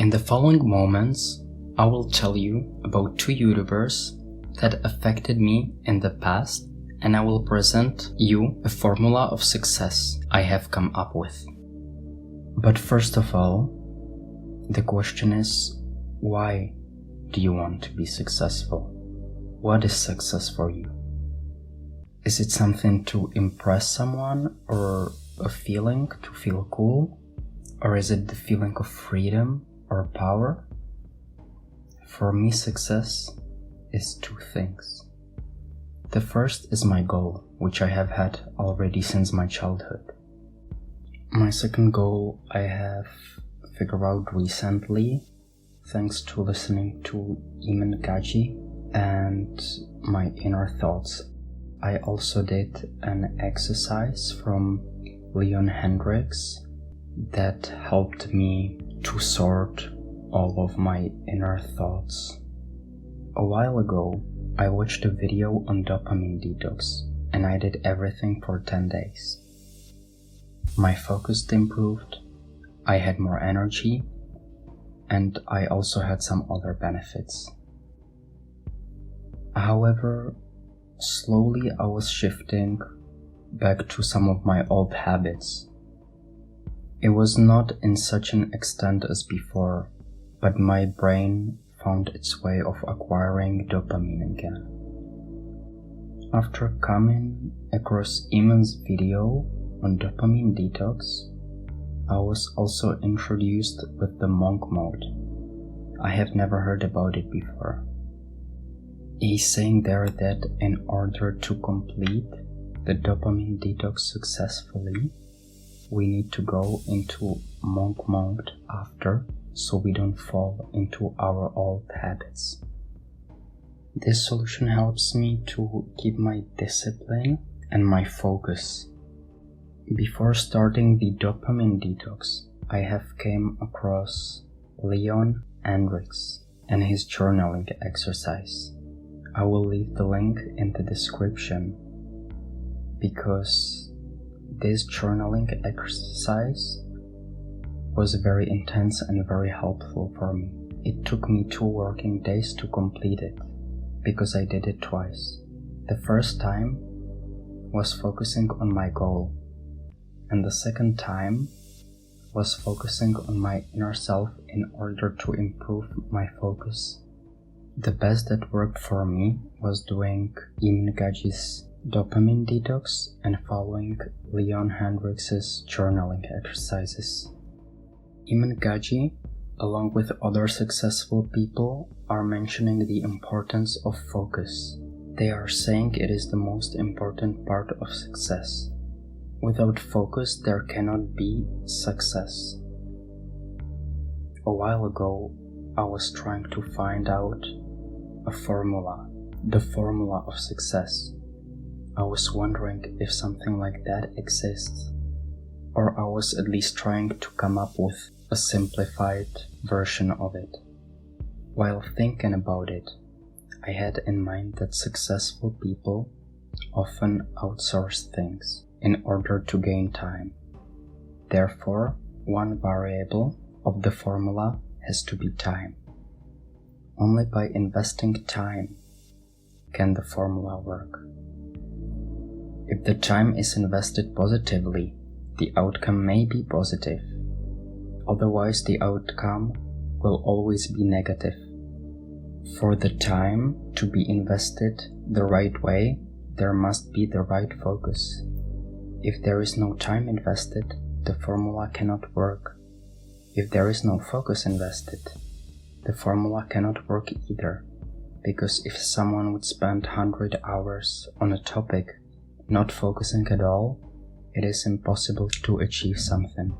In the following moments, I will tell you about 2 YouTubers that affected me in the past, and I will present you a formula of success I have come up with. But first of all, the question is, why do you want to be successful? What is success for you? Is it something to impress someone, or a feeling to feel cool? Or is it the feeling of freedom or power? For me, success is 2 things. The first is my goal, which I have had already since my childhood. My second goal I have figured out recently, thanks to listening to Iman Gadzhi and my inner thoughts. I also did an exercise from Hendrix that helped me to sort all of my inner thoughts. A while ago, I watched a video on dopamine detox, and I did everything for 10 days. My focus improved, I had more energy, and I also had some other benefits. However, slowly I was shifting back to some of my old habits. It was not in such an extent as before, but my brain found its way of acquiring dopamine again. After coming across Iman's video on dopamine detox, I was also introduced with the monk mode. I have never heard about it before. He's saying there that in order to complete the dopamine detox successfully, we need to go into monk mode after, so we don't fall into our old habits. This solution helps me to keep my discipline and my focus. Before starting the dopamine detox, I have came across Hendrix and his journaling exercise. I will leave the link in the description, because this journaling exercise was very intense and very helpful for me. It took me 2 working days to complete it, because I did it twice. The first time was focusing on my goal, and the second time was focusing on my inner self in order to improve my focus. The best that worked for me was doing Iman Gadzhi's dopamine detox and following Hendrix's journaling exercises. Iman Gadzhi, along with other successful people, are mentioning the importance of focus. They are saying it is the most important part of success. Without focus, there cannot be success. A while ago, I was trying to find out a formula, the formula of success. I was wondering if something like that exists, or I was at least trying to come up with a simplified version of it. While thinking about it, I had in mind that successful people often outsource things in order to gain time. Therefore, one variable of the formula has to be time. Only by investing time can the formula work. If the time is invested positively, the outcome may be positive. Otherwise, the outcome will always be negative. For the time to be invested the right way, there must be the right focus. If there is no time invested, the formula cannot work. If there is no focus invested, the formula cannot work either, because if someone would spend 100 hours on a topic not focusing at all, it is impossible to achieve something.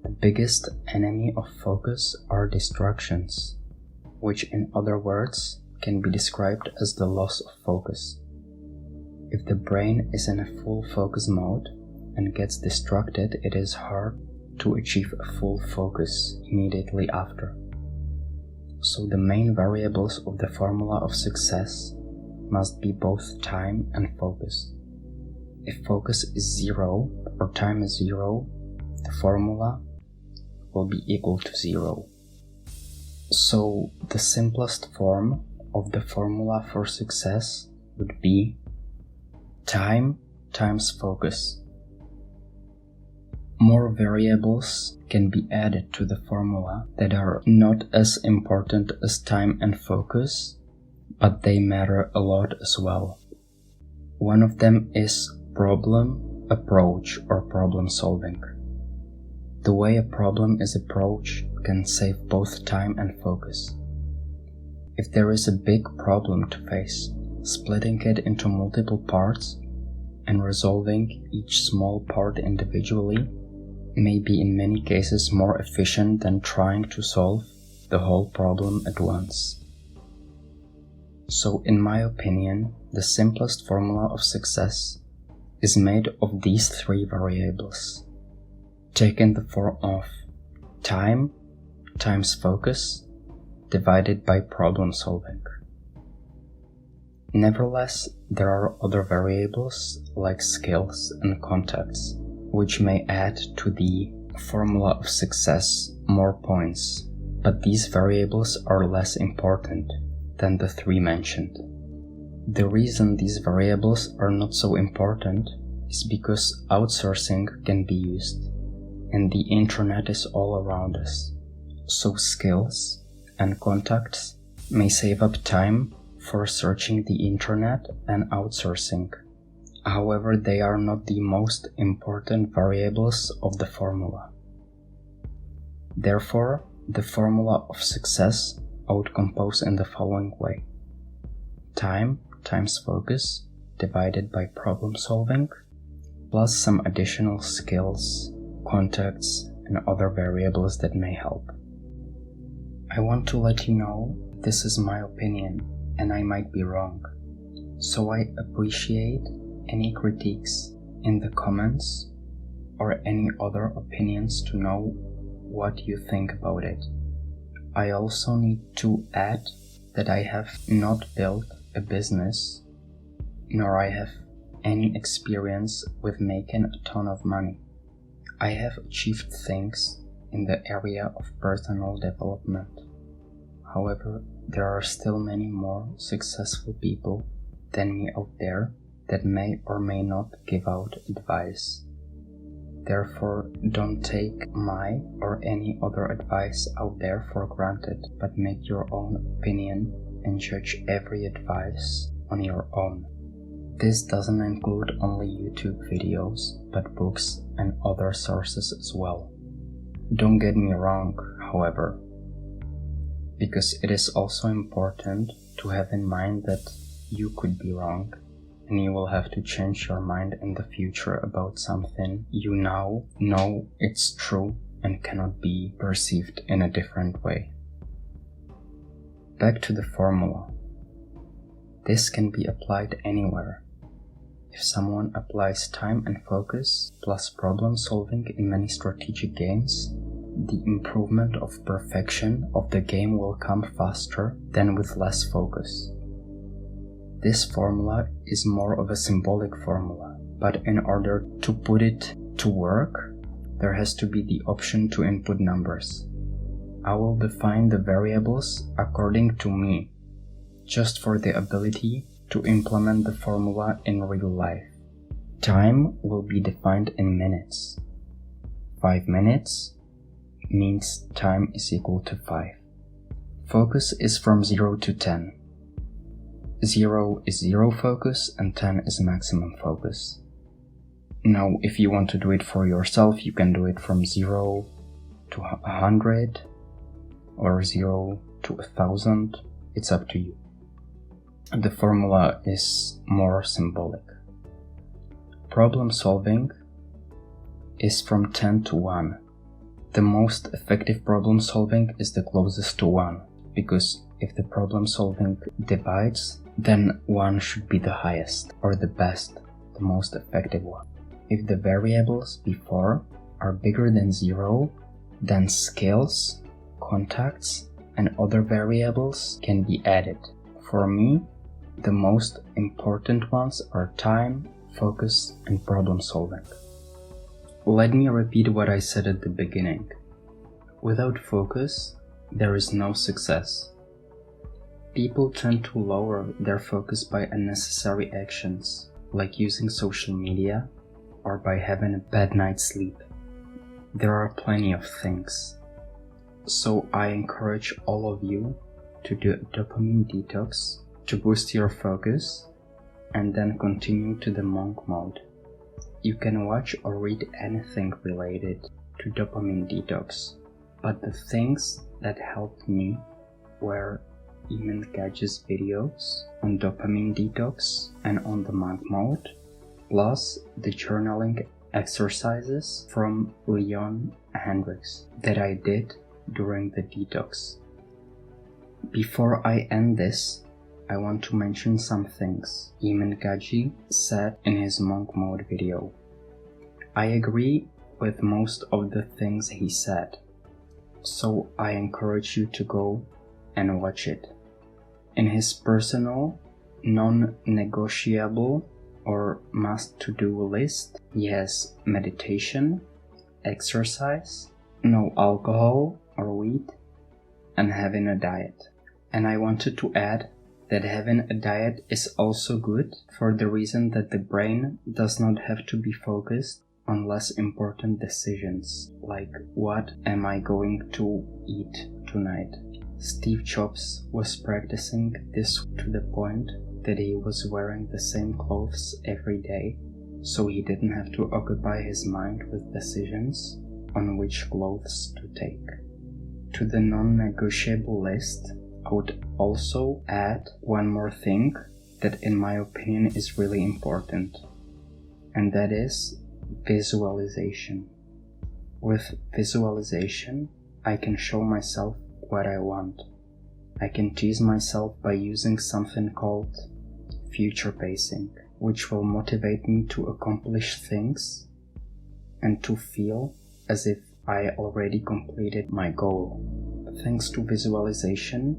The biggest enemy of focus are distractions, which in other words can be described as the loss of focus. If the brain is in a full focus mode and gets distracted, it is hard to achieve a full focus immediately after. So the main variables of the formula of success must be both time and focus. If focus is 0 or time is 0, the formula will be equal to 0. So the simplest form of the formula for success would be time times focus. More variables can be added to the formula that are not as important as time and focus, but they matter a lot as well. One of them is problem, approach, or problem solving. The way a problem is approached can save both time and focus. If there is a big problem to face, splitting it into multiple parts and resolving each small part individually may be in many cases more efficient than trying to solve the whole problem at once. So in my opinion, the simplest formula of success is made of these three variables, taken the form of time times focus divided by problem solving. Nevertheless, there are other variables like skills and contacts, which may add to the formula of success more points, but these variables are less important than the three mentioned. The reason these variables are not so important is because outsourcing can be used, and the internet is all around us, so skills and contacts may save up time for searching the internet and outsourcing. However, they are not the most important variables of the formula. Therefore, the formula of success I would compose in the following way: time times focus divided by problem solving, plus some additional skills, contacts, and other variables that may help. I want to let you know this is my opinion and I might be wrong, so I appreciate any critiques in the comments or any other opinions to know what you think about it. I also need to add that I have not built a business, nor I have any experience with making a ton of money. I have achieved things in the area of personal development. However, there are still many more successful people than me out there that may or may not give out advice. Therefore, don't take my or any other advice out there for granted, but make your own opinion and judge every advice on your own. This doesn't include only YouTube videos, but books and other sources as well. Don't get me wrong, however, because it is also important to have in mind that you could be wrong, and you will have to change your mind in the future about something you now know it's true and cannot be perceived in a different way. Back to the formula. This can be applied anywhere. If someone applies time and focus plus problem solving in many strategic games, the improvement of perfection of the game will come faster than with less focus. This formula is more of a symbolic formula, but in order to put it to work, there has to be the option to input numbers. I will define the variables according to me, just for the ability to implement the formula in real life. Time will be defined in minutes. 5 minutes means time is equal to 5. Focus is from 0 to 10. 0 is zero focus and 10 is maximum focus. Now, if you want to do it for yourself, you can do it from 0 to 100 or 0 to 1000. It's up to you. The formula is more symbolic. Problem solving is from 10 to 1. The most effective problem solving is the closest to 1, because if the problem solving divides, then 1 should be the highest, or the best, the most effective one. If the variables before are bigger than 0, then skills, contacts, and other variables can be added. For me, the most important ones are time, focus, and problem solving. Let me repeat what I said at the beginning. Without focus, there is no success. People tend to lower their focus by unnecessary actions, like using social media or by having a bad night's sleep. There are plenty of things. So I encourage all of you to do a dopamine detox to boost your focus and then continue to the monk mode. You can watch or read anything related to dopamine detox, but the things that helped me were Iman Gadzhi's videos on dopamine detox and on the monk mode, plus the journaling exercises from Hendrix that I did during the detox. Before I end this, I want to mention some things Iman Gadzhi said in his monk mode video. I agree with most of the things he said, so I encourage you to go and watch it. In his personal, non-negotiable or must-to-do list, he has meditation, exercise, no alcohol or weed, and having a diet. And I wanted to add that having a diet is also good for the reason that the brain does not have to be focused on less important decisions, like what am I going to eat tonight. Steve Jobs was practicing this to the point that he was wearing the same clothes every day, so he didn't have to occupy his mind with decisions on which clothes to take. To the non-negotiable list, I would also add one more thing that in my opinion is really important, and that is visualization. With visualization, I can show myself what I want. I can tease myself by using something called future pacing, which will motivate me to accomplish things and to feel as if I already completed my goal. Thanks to visualization,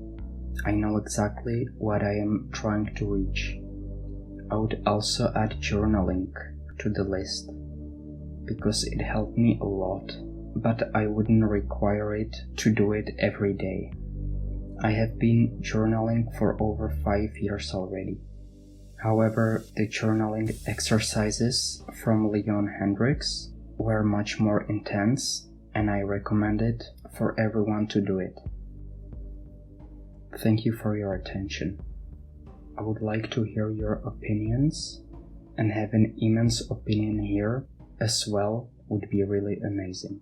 I know exactly what I am trying to reach. I would also add journaling to the list, because it helped me a lot, but I wouldn't require it to do it every day. I have been journaling for over 5 years already. However, the journaling exercises from Hendrix were much more intense, and I recommend it for everyone to do it. Thank you for your attention. I would like to hear your opinions, and having Iman's opinion here as well would be really amazing.